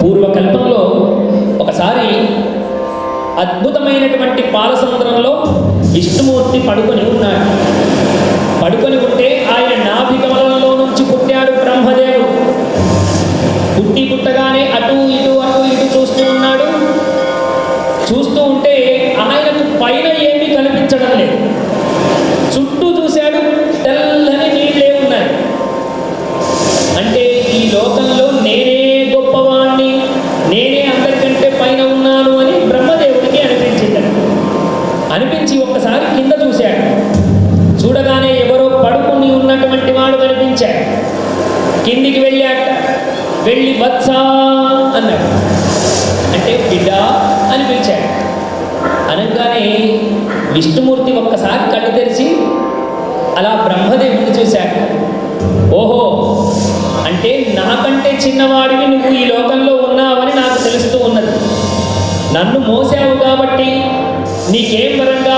పూర్వకల్పంలో ఒకసారి అద్భుతమైనటువంటి పాలసముద్రంలో విష్ణుమూర్తి పడుకొని ఉన్నాడు. పడుకొని ఉంటే ఆయన నాభి కమలంలో నుంచి పుట్టాడు బ్రహ్మదేవుడు. పుట్టగానే అటు ఇటు చూస్తూ ఉన్నాడు. చూస్తూ ఉంటే ఆయనకు పైన ఏమీ కనిపించడం లేదు. చుట్టూ చూశాడు, తెల్లని నీళ్ళే ఉన్నాయి. అంటే ఈ లోకంలో నేనే గొప్పవాణ్ణి, నేనే అందరికంటే పైన ఉన్నాను అని బ్రహ్మదేవుడికి అనిపించింది. అనిపించి ఒక్కసారి కింద చూశాడు. చూడగానే ఎవరో పడుకుని ఉన్నటువంటి వాడు కనిపించాడు. కిందికి వెళ్ళాట. వెళ్ళి వత్సా అన్నాడు. అంటే బిడ్డ అని పిలిచాడు. అనగానే విష్ణుమూర్తి ఒక్కసారి కళ్ళు తెరిచి అలా బ్రహ్మదేవుడిని చూశాడు. ఓహో, అంటే నాకంటే చిన్నవాడివి నువ్వు ఈ లోకంలో ఉన్నావని నాకు తెలుస్తూ ఉన్నది. నన్ను మోసావు కాబట్టి నీకేం వరంగా